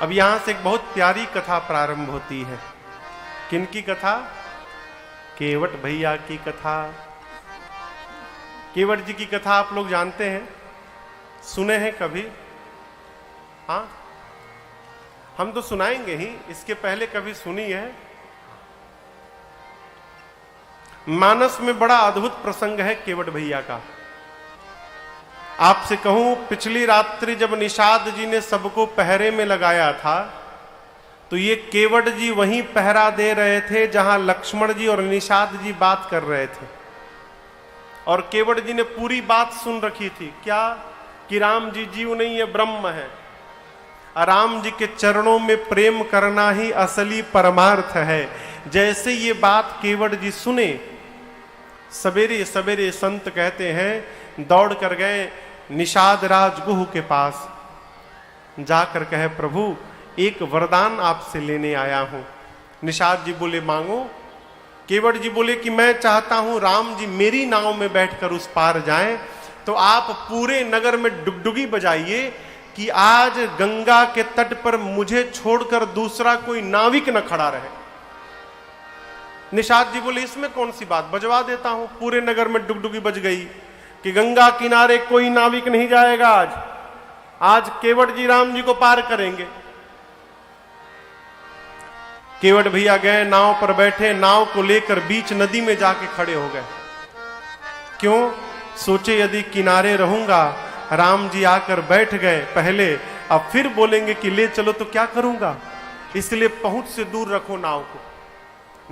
अब यहां से एक बहुत प्यारी कथा प्रारंभ होती है। किनकी कथा? केवट भैया की कथा। केवट जी की कथा आप लोग जानते हैं, सुने हैं कभी? हाँ, हम तो सुनाएंगे ही, इसके पहले कभी सुनी है? मानस में बड़ा अद्भुत प्रसंग है केवट भैया का। आपसे कहूं, पिछली रात्रि जब निषाद जी ने सबको पहरे में लगाया था, तो ये केवट जी वहीं पहरा दे रहे थे जहां लक्ष्मण जी और निषाद जी बात कर रहे थे। और केवट जी ने पूरी बात सुन रखी थी। क्या? कि राम जी जीव नहीं है, ब्रह्म है। राम जी के चरणों में प्रेम करना ही असली परमार्थ है। जैसे ये बात केवट जी सुने, सवेरे सवेरे संत कहते हैं दौड़ कर गए निषाद राज गुह के पास। जाकर कहे, प्रभु एक वरदान आपसे लेने आया हूं। निषाद जी बोले, मांगो। केवट जी बोले कि मैं चाहता हूं राम जी मेरी नाव में बैठकर उस पार जाएं, तो आप पूरे नगर में डुगडुगी बजाइए कि आज गंगा के तट पर मुझे छोड़कर दूसरा कोई नाविक न खड़ा रहे। निषाद जी बोले, इसमें कौन सी बात, बजवा देता हूं। पूरे नगर में डुगडुगी बज गई कि गंगा किनारे कोई नाविक नहीं जाएगा आज केवट जी राम जी को पार करेंगे। केवट भैया गए, नाव पर बैठे, नाव को लेकर बीच नदी में जाके खड़े हो गए। क्यों? सोचे यदि किनारे रहूंगा, राम जी आकर बैठ गए पहले, अब फिर बोलेंगे कि ले चलो तो क्या करूंगा, इसलिए पहुंच से दूर रखो नाव को।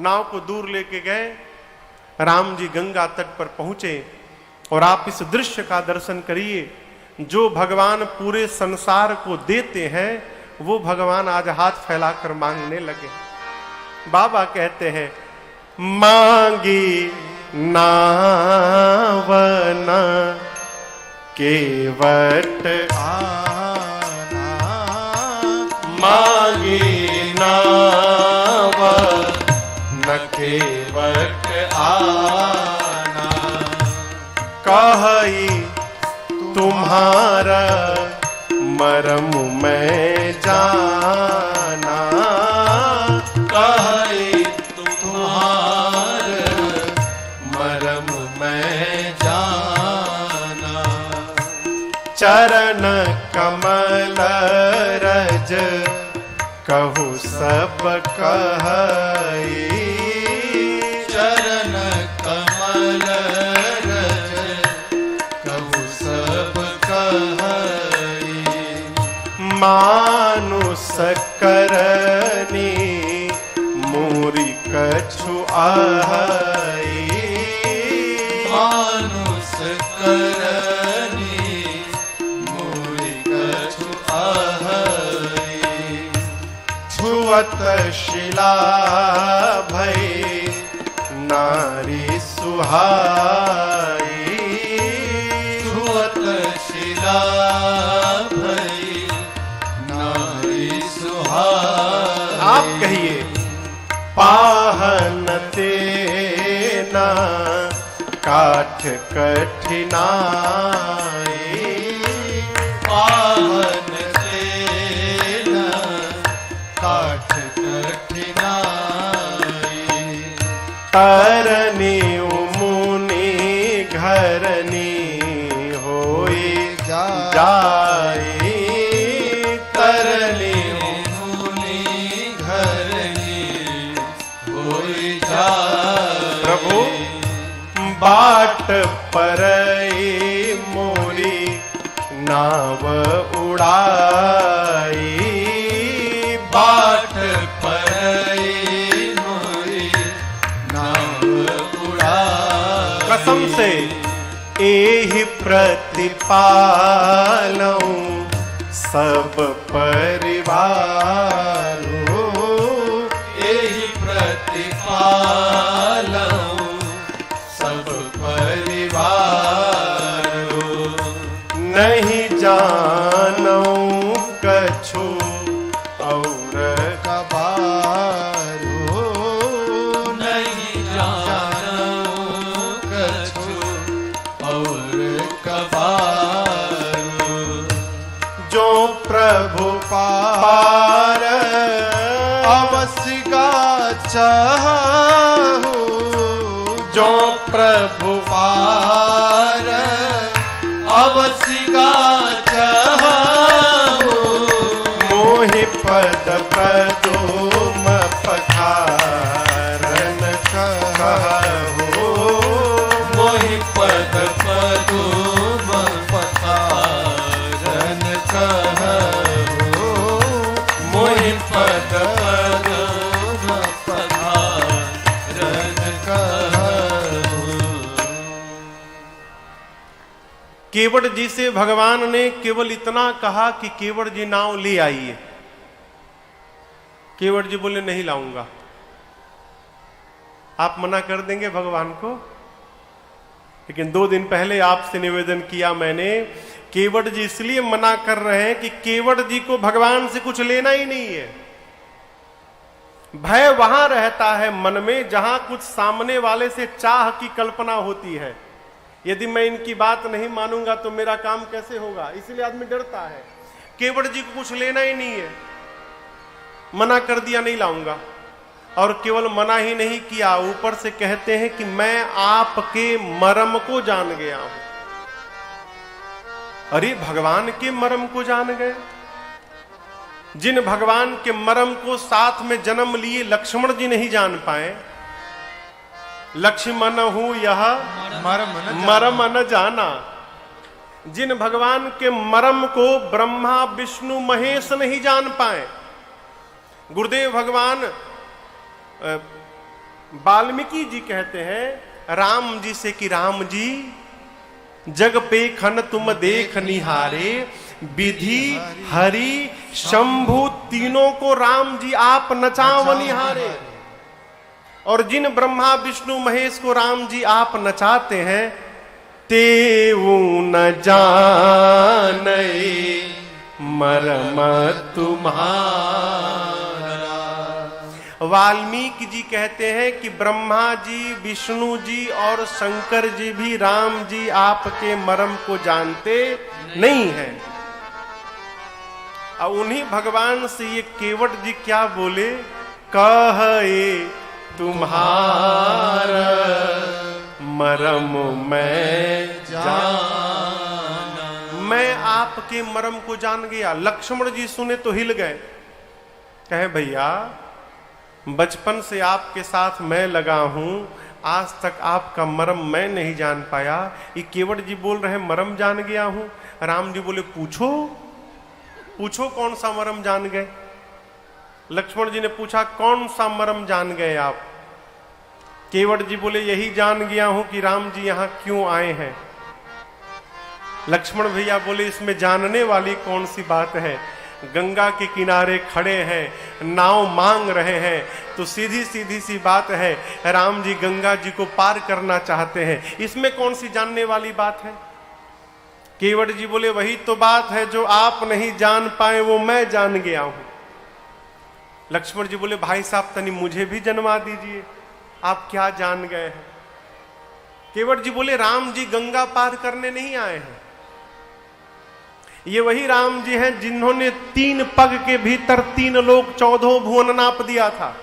नाव को दूर लेके गए, राम जी गंगा तट पर पहुंचे। और आप इस दृश्य का दर्शन करिए, जो भगवान पूरे संसार को देते हैं वो भगवान आज हाथ फैलाकर मांगने लगे। बाबा कहते हैं, मांगी नाव न केवट आना, मांगी नाव न केवट आना, कही तुम्हारा मरम मैं जाना, कही तुम्हारा मरम मैं जाना, चरण कमल रज कहु सब कही, चरण कमल मानुष करनी मूरी कछु आई, मानुष करनी मूरी कछु आई, छुअत शिला भई नारी सुहाई, छुअत शिला आप कहिए, पाहन तेना काठ कठिनाई, पाहन तेना काठ कठिनाई, तरनी मुनि घरनी होई जाई, तरनी प्रभु बाट परई मोरी नाव उड़ाई, बाट परई मोरी नाव उड़ाई, कसम से एहि प्रतिपालऊं सब परिवार, एहि प्रतिपालऊं सब परिवार, नहीं जानऊं कछु और कबारो, नहीं जानऊं कछु और कबारो, जो प्रभु पा पार अवश्य का चाहूं जो प्रभु पार अवश्य का चाहूं मोहि पद पदुम पखारन कहु मोहि पद पदुम पखारन कहु मोहि पद पदुम पखारन कहु। केवट जी से भगवान ने केवल इतना कहा कि केवट जी नाव ले आइए। केवट जी बोले नहीं लाऊंगा। आप मना कर देंगे भगवान को? लेकिन 2 दिन पहले आपसे निवेदन किया मैंने, केवट जी इसलिए मना कर रहे हैं कि केवट जी को भगवान से कुछ लेना ही नहीं है। भय वहां रहता है मन में जहां कुछ सामने वाले से चाह की कल्पना होती है। यदि मैं इनकी बात नहीं मानूंगा तो मेरा काम कैसे होगा, इसलिए आदमी डरता है। केवट जी को कुछ लेना ही नहीं है, मना कर दिया नहीं लाऊंगा। और केवल मना ही नहीं किया, ऊपर से कहते हैं कि मैं आपके मर्म को जान गया हूं। अरे भगवान के मर्म को जान गए? जिन भगवान के मर्म को साथ में जन्म लिए लक्ष्मण जी नहीं जान पाए। लक्ष्मण हूं यह मर्म न जाना। जिन भगवान के मर्म को ब्रह्मा विष्णु महेश नहीं जान पाए। गुरुदेव भगवान वाल्मीकि जी कहते हैं राम जी से कि राम जी जग पे खन तुम देख निहारे, विधि हरि शंभु तीनों को राम जी आप नचाव निहारे। और जिन ब्रह्मा विष्णु महेश को राम जी आप नचाते हैं, तेऊ न जाने मर्म तुम्हारा। वाल्मीकि जी कहते हैं कि ब्रह्मा जी विष्णु जी और शंकर जी भी राम जी आपके मर्म को जानते नहीं हैं। और उन्हीं भगवान से ये केवट जी क्या बोले, कहे तुम्हारा मर्म मैं जाना। मैं आपके मर्म को जान गया। लक्ष्मण जी सुने तो हिल गए, कहे भैया बचपन से आपके साथ मैं लगा हूं, आज तक आपका मर्म मैं नहीं जान पाया। ये केवट जी बोल रहे मर्म जान गया हूं। राम जी बोले पूछो पूछो कौन सा मर्म जान गए। लक्ष्मण जी ने पूछा कौन सा मर्म जान गए आप? केवट जी बोले यही जान गया हूं कि राम जी यहां क्यों आए हैं। लक्ष्मण भैया बोले इसमें जानने वाली कौन सी बात है? गंगा के किनारे खड़े हैं, नाव मांग रहे हैं, तो सीधी सीधी सी बात है, राम जी गंगा जी को पार करना चाहते हैं, इसमें कौन सी जानने वाली बात है? केवट जी बोले वही तो बात है जो आप नहीं जान पाए वो मैं जान गया हूं। लक्ष्मण जी बोले भाई साहब तनी मुझे भी जन्मा दीजिए, आप क्या जान गए हैं? केवट जी बोले राम जी गंगा पार करने नहीं आए हैं। ये वही राम जी हैं जिन्होंने 3 पग के भीतर 3 लोग 14 भुवन नाप दिया था।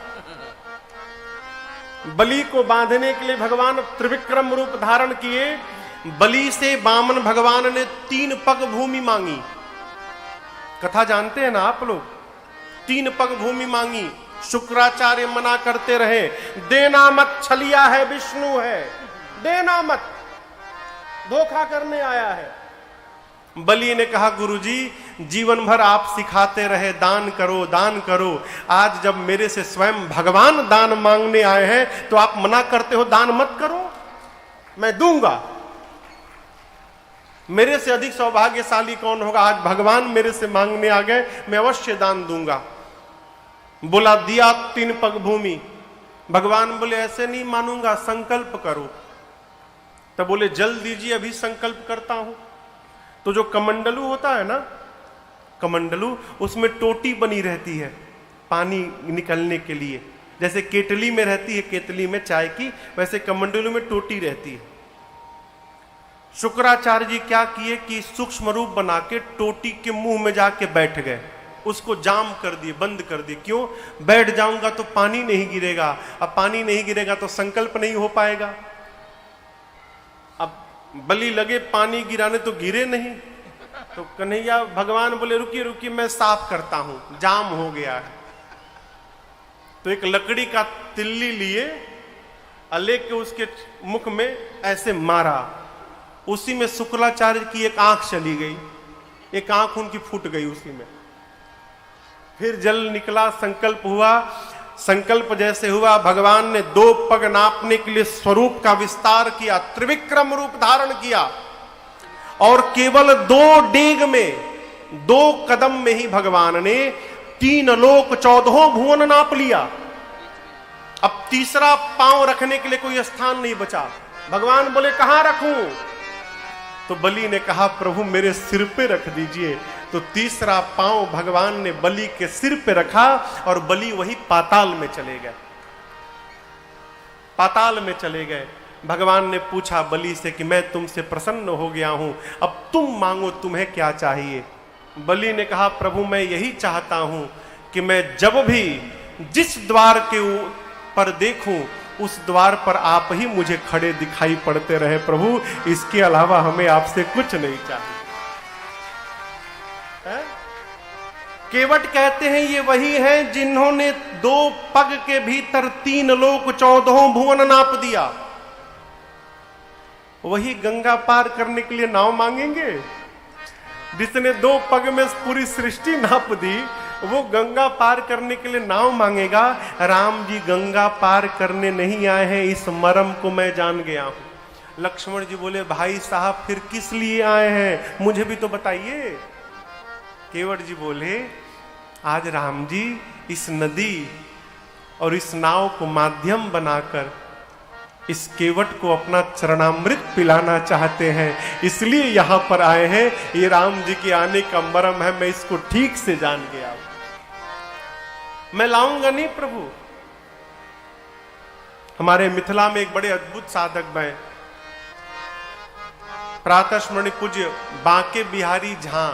बलि को बांधने के लिए भगवान त्रिविक्रम रूप धारण किए। बलि से वामन भगवान ने 3 पग भूमि मांगी। कथा जानते हैं ना आप लोग? 3 पग भूमि मांगी। शुक्राचार्य मना करते रहे, देना मत, छलिया है, विष्णु है, देना मत, धोखा करने आया है। बलि ने कहा गुरुजी जीवन भर आप सिखाते रहे दान करो दान करो, आज जब मेरे से स्वयं भगवान दान मांगने आए हैं तो आप मना करते हो दान मत करो। मैं दूंगा। मेरे से अधिक सौभाग्यशाली कौन होगा? आज भगवान मेरे से मांगने आ गए, मैं अवश्य दान दूंगा। बोला दिया 3 पग भूमि। भगवान बोले ऐसे नहीं मानूंगा, संकल्प करो। तब बोले जल दीजिए, अभी संकल्प करता हूं। तो जो कमंडलू होता है ना, कमंडलू, उसमें टोटी बनी रहती है पानी निकलने के लिए। जैसे केतली में रहती है, केतली में चाय की, वैसे कमंडलू में टोटी रहती है। शुक्राचार्य जी क्या किए कि सूक्ष्म रूप बना के टोटी के मुंह में जाके बैठ गए। उसको जाम कर दिए, बंद कर दिए। क्यों? बैठ जाऊंगा तो पानी नहीं गिरेगा, अब पानी नहीं गिरेगा तो संकल्प नहीं हो पाएगा। अब बलि लगे पानी गिराने तो गिरे नहीं, तो कन्हैया भगवान बोले रुकिए रुकिए मैं साफ करता हूं, जाम हो गया है। तो एक लकड़ी का तिल्ली लिए और लेके उसके मुख में ऐसे मारा, उसी में शुक्राचार्य की एक आंख चली गई, एक आंख उनकी फूट गई उसी में। फिर जल निकला, संकल्प हुआ, संकल्प जैसे हुआ भगवान ने 2 पग नापने के लिए स्वरूप का विस्तार किया, त्रिविक्रम रूप धारण किया और केवल 2 डेग में 2 कदम में ही भगवान ने 3 लोक 14 भुवन नाप लिया। अब तीसरा पांव रखने के लिए कोई स्थान नहीं बचा। भगवान बोले कहां रखूं? तो बलि ने कहा प्रभु मेरे सिर पे रख दीजिए। तो तीसरा पांव भगवान ने बलि के सिर पे रखा और बलि वही पाताल में चले गए, पाताल में चले गए। भगवान ने पूछा बलि से कि मैं तुमसे प्रसन्न हो गया हूं, अब तुम मांगो, तुम्हें क्या चाहिए? बलि ने कहा प्रभु मैं यही चाहता हूं कि मैं जब भी जिस द्वार के पर देखूं उस द्वार पर आप ही मुझे खड़े दिखाई पड़ते रहे प्रभु, इसके अलावा हमें आपसे कुछ नहीं चाहिए। केवट कहते हैं ये वही हैं जिन्होंने 2 पग के भीतर 3 लोक 14 भुवन नाप दिया। वही गंगा पार करने के लिए नाव मांगेंगे? जिसने 2 पग में पूरी सृष्टि नाप दी वो गंगा पार करने के लिए नाव मांगेगा? राम जी गंगा पार करने नहीं आए हैं, इस मर्म को मैं जान गया हूं। लक्ष्मण जी बोले भाई साहब फिर किस लिए आए हैं, मुझे भी तो बताइए। केवट जी बोले आज राम जी इस नदी और इस नाव को माध्यम बनाकर इस केवट को अपना चरणामृत पिलाना चाहते हैं, इसलिए यहां पर आए हैं। ये राम जी के आने का मर्म है, मैं इसको ठीक से जान गया। मैं लाऊंगा नहीं प्रभु। हमारे मिथिला में एक बड़े अद्भुत साधक हैं, प्रातः स्मरणीय पूज्य बांके बिहारी झा,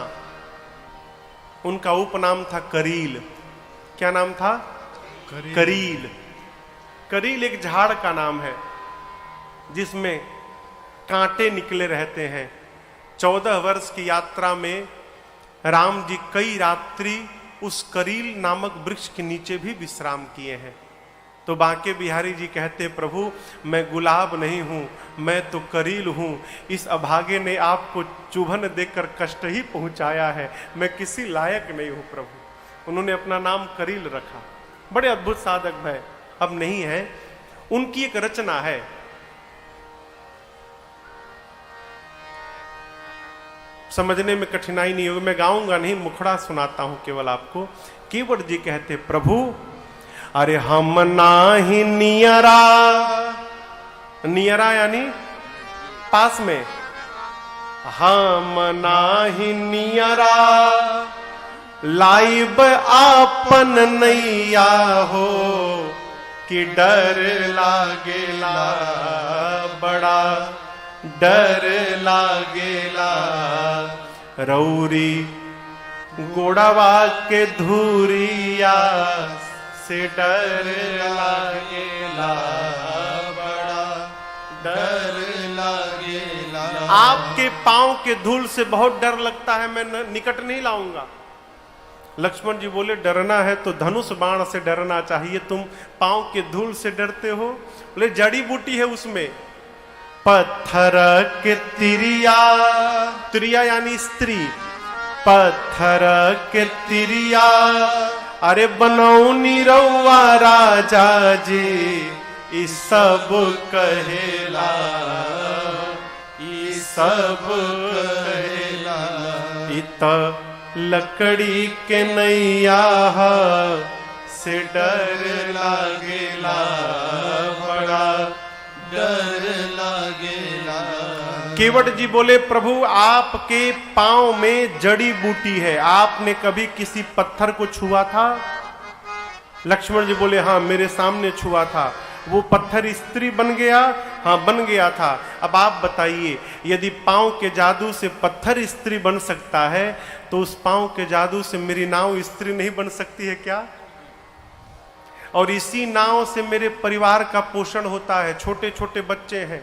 उनका उपनाम था करील। क्या नाम था? करील। करील एक झाड़ का नाम है जिसमें कांटे निकले रहते हैं। 14 वर्ष की यात्रा में राम जी कई रात्रि उस करील नामक वृक्ष के नीचे भी विश्राम किए हैं। तो बांके बिहारी जी कहते प्रभु मैं गुलाब नहीं हूं, मैं तो करील हूं, इस अभागे ने आपको चुभन देकर कष्ट ही पहुंचाया है, मैं किसी लायक नहीं हूं प्रभु। उन्होंने अपना नाम करील रखा। बड़े अद्भुत साधक है, अब नहीं है। उनकी एक रचना है, समझने में कठिनाई नहीं होगी, मैं गाऊंगा नहीं, मुखड़ा सुनाता हूं केवल आपको। केवट जी कहते प्रभु अरे हम नाही नियरा, नियरा यानी पास में, हम नाही नियरा लाइब आपन नैया हो कि डर लागेला, बड़ा डर लागेला, रौरी गोड़वा के धूरिया से डर लागेला, बड़ा डर लागेला। आपके पांव के धूल से बहुत डर लगता है, मैं निकट नहीं लाऊंगा। लक्ष्मण जी बोले डरना है तो धनुष बाण से डरना चाहिए, तुम पांव के धूल से डरते हो। बोले जड़ी बूटी है उसमें, पत्थर के तिरिया, तिरिया यानी स्त्री, पत्थर के तिरिया, अरे बनौनी रउआ राजा जी, ई सब कहेला, ई सब कहेला, इत लकड़ी के नैया से डर लागेला, बड़ा डर लागेला। केवट जी बोले प्रभु आपके पांव में जड़ी बूटी है, आपने कभी किसी पत्थर को छुआ था? लक्ष्मण जी बोले हाँ मेरे सामने छुआ था। वो पत्थर स्त्री बन गया? हाँ, बन गया था। अब आप बताइए, यदि पांव के जादू से पत्थर स्त्री बन सकता है, तो उस पांव के जादू से मेरी नाव स्त्री नहीं बन सकती है क्या? और इसी नाव से मेरे परिवार का पोषण होता है। छोटे छोटे बच्चे हैं,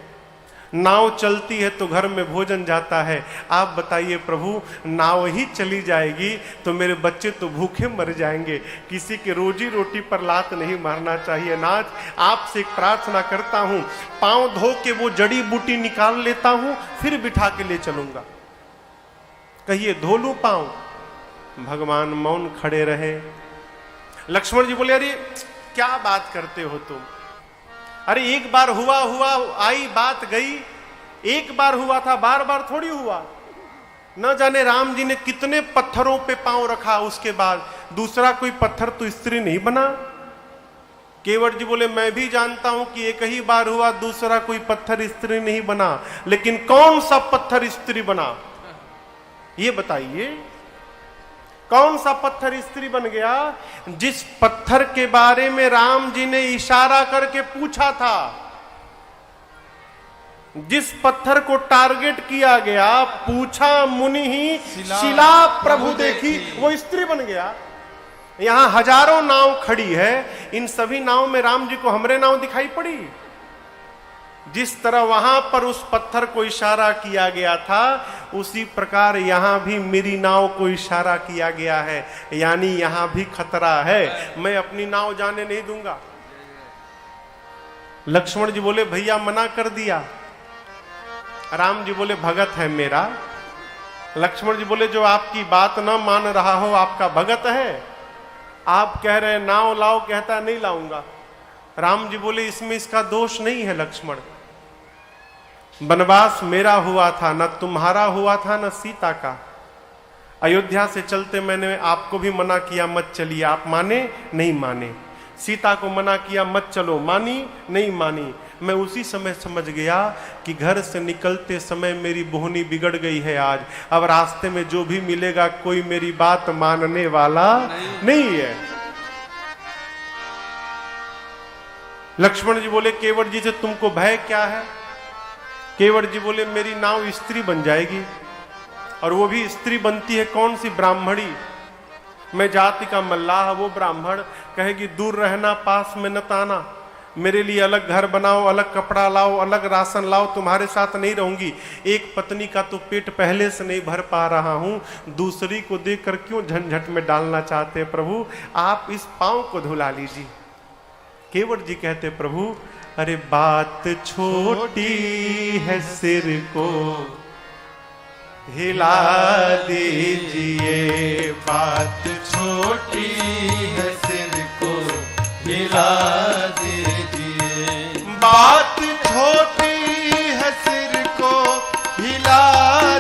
नाव चलती है तो घर में भोजन जाता है। आप बताइए प्रभु, नाव ही चली जाएगी तो मेरे बच्चे तो भूखे मर जाएंगे। किसी के रोजी रोटी पर लात नहीं मारना चाहिए। नाथ, आपसे एक प्रार्थना करता हूं, पांव धो के वो जड़ी बूटी निकाल लेता हूं, फिर बिठा के ले चलूंगा। कहिए, धो लूं पांव? भगवान मौन खड़े रहे। लक्ष्मण जी बोले, अरे क्या बात करते हो तुम? अरे एक बार हुआ आई बात गई। एक बार हुआ था, बार बार थोड़ी हुआ। न जाने राम जी ने कितने पत्थरों पे पांव रखा, उसके बाद दूसरा कोई पत्थर तो स्त्री नहीं बना। केवट जी बोले, मैं भी जानता हूं कि एक ही बार हुआ, दूसरा कोई पत्थर स्त्री नहीं बना, लेकिन कौन सा पत्थर स्त्री बना ये बताइए। कौन सा पत्थर स्त्री बन गया? जिस पत्थर के बारे में राम जी ने इशारा करके पूछा था, जिस पत्थर को टारगेट किया गया, पूछा मुनि ही शिला प्रभु देखी, वो स्त्री बन गया। यहां हजारों नाव खड़ी है, इन सभी नाव में राम जी को हमरे नाव दिखाई पड़ी। जिस तरह वहां पर उस पत्थर को इशारा किया गया था, उसी प्रकार यहां भी मेरी नाव को इशारा किया गया है, यानी यहां भी खतरा है। मैं अपनी नाव जाने नहीं दूंगा। लक्ष्मण जी बोले, भैया मना कर दिया। राम जी बोले, भगत है मेरा। लक्ष्मण जी बोले, जो आपकी बात न मान रहा हो आपका भगत है? आप कह रहे नाव लाओ, कहता नहीं लाऊंगा। राम जी बोले, इसमें इसका दोष नहीं है लक्ष्मण। वनवास मेरा हुआ था, न तुम्हारा हुआ था, न सीता का। अयोध्या से चलते मैंने आपको भी मना किया मत चलिए, आप माने नहीं माने। सीता को मना किया मत चलो, मानी नहीं मानी। मैं उसी समय समझ गया कि घर से निकलते समय मेरी बोहनी बिगड़ गई है आज। अब रास्ते में जो भी मिलेगा कोई मेरी बात मानने वाला नहीं है। लक्ष्मण जी बोले, केवट जी से तुमको भय क्या है? केवट जी बोले, मेरी नाव स्त्री बन जाएगी, और वो भी स्त्री बनती है कौन सी? ब्राह्मणी। मैं जाति का मल्लाह, वो ब्राह्मण। कहेगी दूर रहना, पास में न ताना। मेरे लिए अलग घर बनाओ, अलग कपड़ा लाओ, अलग राशन लाओ, तुम्हारे साथ नहीं रहूंगी। एक पत्नी का तो पेट पहले से नहीं भर पा रहा हूं, दूसरी को देखकर क्यों झंझट में डालना चाहते प्रभु? आप इस पांव को धुला लीजिए। केवट जी कहते, प्रभु अरे बात छोटी है, सिर को हिला दीजिए। बात छोटी है, सिर को हिला दीजिए। बात छोटी है, सिर को हिला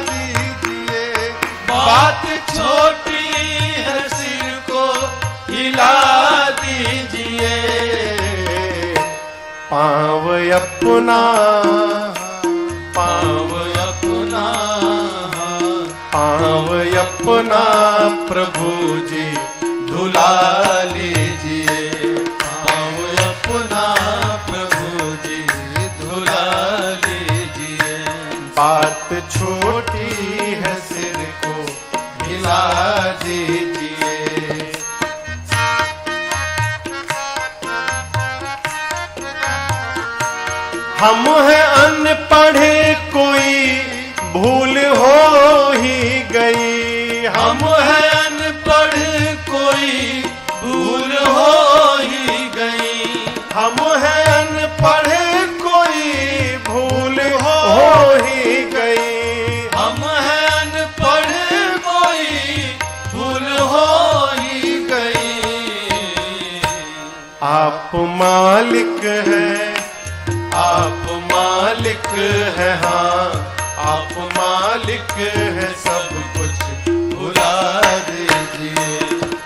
दीजिए। बात छोटी है, सिर को हिला दीजिए। पांव अपना, पांव अपना, पांव अपना प्रभु जी धुला लीजिए। पांव अपना प्रभु जी धुला लीजिए। बात छोटी है, सिर को हिला दीजिए। हम हैं अनपढ़े, कोई भूल हो ही गई। हम हैं अनपढ़, कोई भूल हो ही गई। हम हैं अनपढ़, कोई भूल हो ही गई। हम हैं अनपढ़, कोई भूल हो ही गई। आप मालिक हैं, आप मालिक है, हाँ आप मालिक है, सब कुछ भुला दीजिए।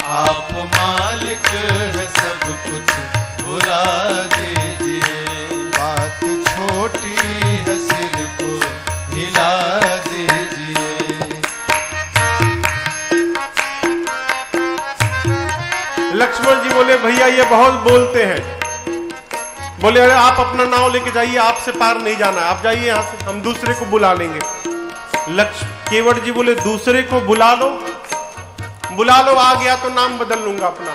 आप मालिक है, सब कुछ भुला दीजिए। बात छोटी है, सिर को हिला दीजिए। लक्ष्मण जी बोले, भैया ये बहुत बोलते हैं, बोले अरे आप अपना नाव लेके जाइए, आपसे पार नहीं जाना, आप जाइए यहां से, हम दूसरे को बुला लेंगे। केवट जी बोले दूसरे को बुला लो, आ गया तो नाम बदल लूंगा अपना।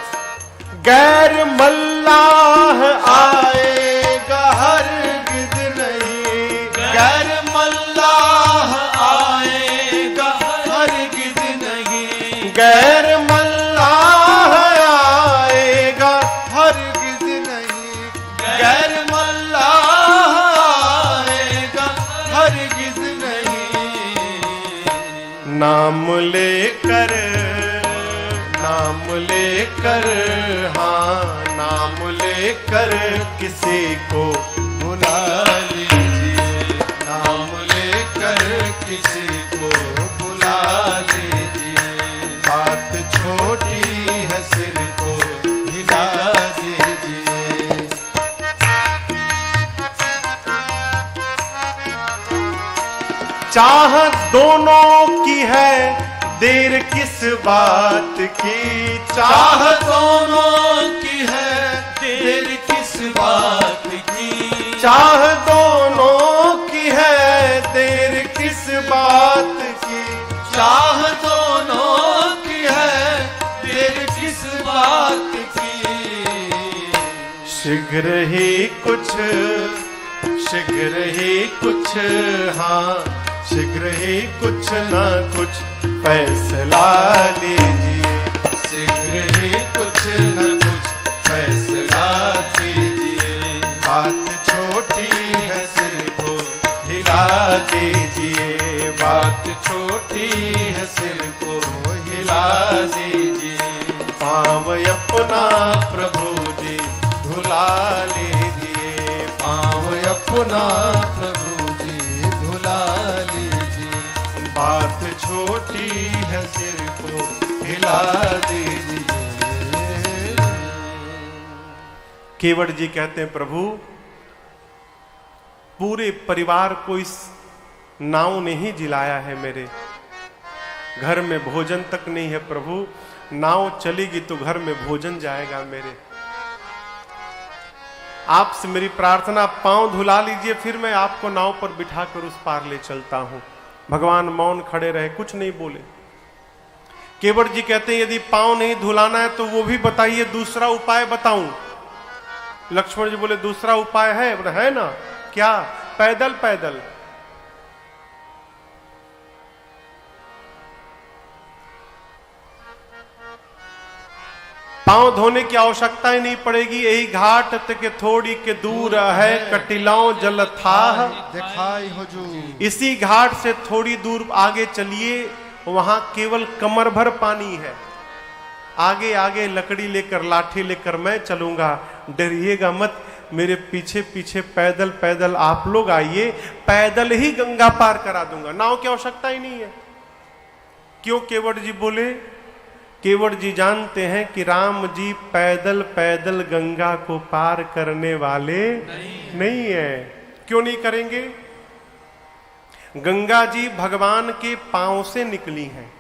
गैर मल्लाह आएगा हरगिज़ नहीं, गैर मल्लाह आएगा हरगिज़ नहीं, गैर मल्लाह आएगा हरगिज़ नहीं, गैर मल्लाह आएगा हरगिज़ नहीं। नाम लेकर, हाँ नाम लेकर किसी को बुला लीजिए, नाम लेकर किसी को बुला लीजिए। बात छोटी है सिर को हिला दीजिए। चाहत दोनों की है देर किस बात की, चाहत दोनों की है देर किस बात की, चाह दोनों की है देर किस बात की, चाह दोनों की है देर किस बात की। शीघ्र ही कुछ, हाँ शीघ्र ही कुछ ना कुछ फैसला लीजिए, शीघ्र ही कुछ न कुछ फैसला कीजिए। बात छोटी है सिर को हिला दीजिए, बात छोटी है सिर को हिला दीजिए। पाँव अपना प्रभु जी धुला लीजिए, पाँव अपना प्रभु जी धुला लीजिए। बात छोटी है सिर को हिला दीजिए। केवट जी कहते हैं प्रभु पूरे परिवार को इस नाव ने ही जिलाया है, मेरे घर में भोजन तक नहीं है प्रभु, नाव चलेगी तो घर में भोजन जाएगा मेरे। आपसे मेरी प्रार्थना, पांव धुला लीजिए, फिर मैं आपको नाव पर बिठाकर उस पार ले चलता हूं। भगवान मौन खड़े रहे, कुछ नहीं बोले। केवट जी कहते हैं यदि पांव नहीं धुलाना है तो वो भी बताइए, दूसरा उपाय बताऊं। लक्ष्मण जी बोले दूसरा उपाय है? बोले है ना, क्या? पैदल पैदल। पांव धोने की आवश्यकता ही नहीं पड़ेगी, यही घाट तक थोड़ी के दूर है कटिलाओं जल था दिखाई हुजूर। इसी घाट से थोड़ी दूर आगे चलिए, वहां केवल कमर भर पानी है। आगे आगे लकड़ी लेकर, लाठी लेकर मैं चलूंगा, डरिएगा मत, मेरे पीछे पीछे पैदल पैदल आप लोग आइए, पैदल ही गंगा पार करा दूंगा, नाव की आवश्यकता ही नहीं है। क्यों? केवट जी बोले, केवट जी जानते हैं कि राम जी पैदल पैदल गंगा को पार करने वाले नहीं है। क्यों नहीं करेंगे? गंगा जी भगवान के पांव से निकली हैं,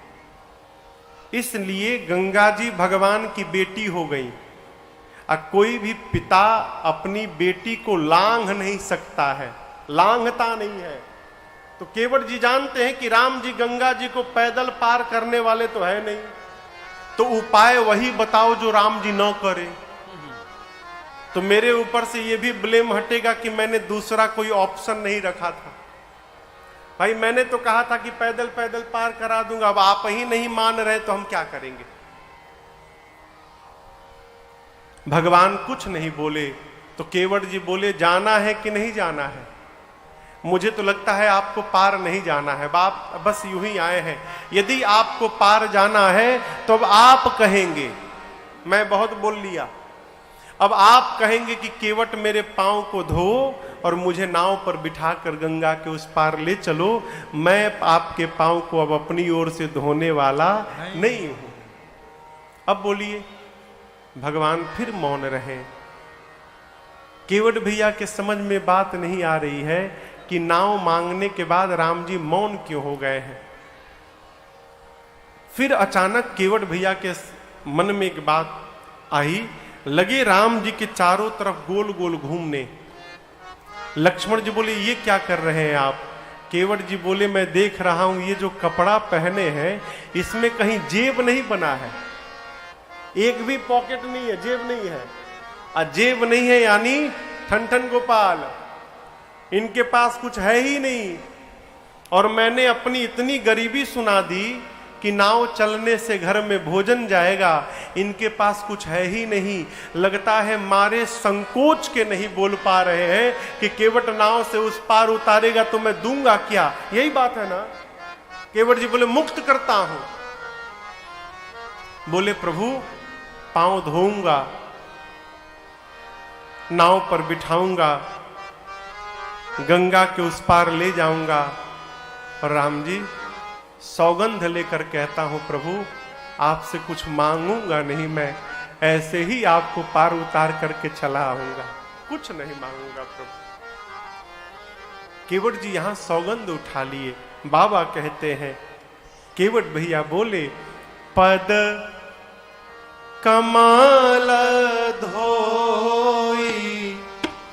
इसलिए गंगा जी भगवान की बेटी हो गई। कोई भी पिता अपनी बेटी को लांघ नहीं सकता है, लांघता नहीं है। तो केवट जी जानते हैं कि राम जी गंगा जी को पैदल पार करने वाले तो है नहीं, तो उपाय वही बताओ जो राम जी न करे। तो मेरे ऊपर से ये भी ब्लेम हटेगा कि मैंने दूसरा कोई ऑप्शन नहीं रखा था। भाई मैंने तो कहा था कि पैदल पैदल पार करा दूंगा, अब आप ही नहीं मान रहे तो हम क्या करेंगे। भगवान कुछ नहीं बोले, तो केवट जी बोले जाना है कि नहीं जाना है? मुझे तो लगता है आपको पार नहीं जाना है, बाप बस यूं ही आए हैं। यदि आपको पार जाना है तो अब आप कहेंगे, मैं बहुत बोल लिया, अब आप कहेंगे कि केवट मेरे पांव को धो और मुझे नाव पर बिठाकर गंगा के उस पार ले चलो। मैं आपके पांव को अब अपनी ओर से धोने वाला नहीं हूं। अब बोलिए। भगवान फिर मौन रहे। केवट भैया के समझ में बात नहीं आ रही है कि नाव मांगने के बाद राम जी मौन क्यों हो गए हैं। फिर अचानक केवट भैया के मन में एक बात आई, लगे राम जी के चारों तरफ गोल गोल घूमने। लक्ष्मण जी बोले ये क्या कर रहे हैं आप? केवट जी बोले मैं देख रहा हूं ये जो कपड़ा पहने हैं इसमें कहीं जेब नहीं बना है, एक भी पॉकेट नहीं है, जेब नहीं है। जेब नहीं है यानी ठन गोपाल, इनके पास कुछ है ही नहीं। और मैंने अपनी इतनी गरीबी सुना दी कि नाव चलने से घर में भोजन जाएगा, इनके पास कुछ है ही नहीं। लगता है मारे संकोच के नहीं बोल पा रहे हैं कि केवट नाव से उस पार उतारेगा तो मैं दूंगा क्या? यही बात है ना। केवट जी बोले मुक्त करता हूं। बोले प्रभु पांव धोऊंगा, नाव पर बिठाऊंगा, गंगा के उस पार ले जाऊंगा। और राम जी सौगंध लेकर कहता हूं प्रभु आपसे कुछ मांगूंगा नहीं, मैं ऐसे ही आपको पार उतार करके चला आऊंगा, कुछ नहीं मांगूंगा प्रभु। केवट जी यहां सौगंध उठा लिए। बाबा कहते हैं केवट भैया बोले पद कमल धोई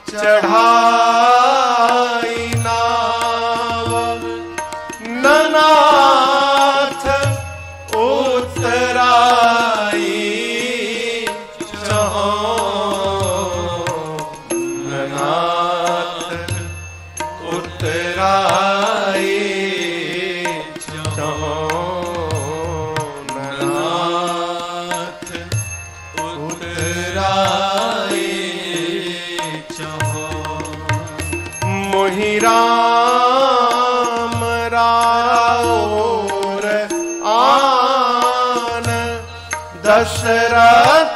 चढ़ाई नाव, ननाथ उतराई चहो, ननाथ उतराई चहो, मोहि राम राउर आन दशरथ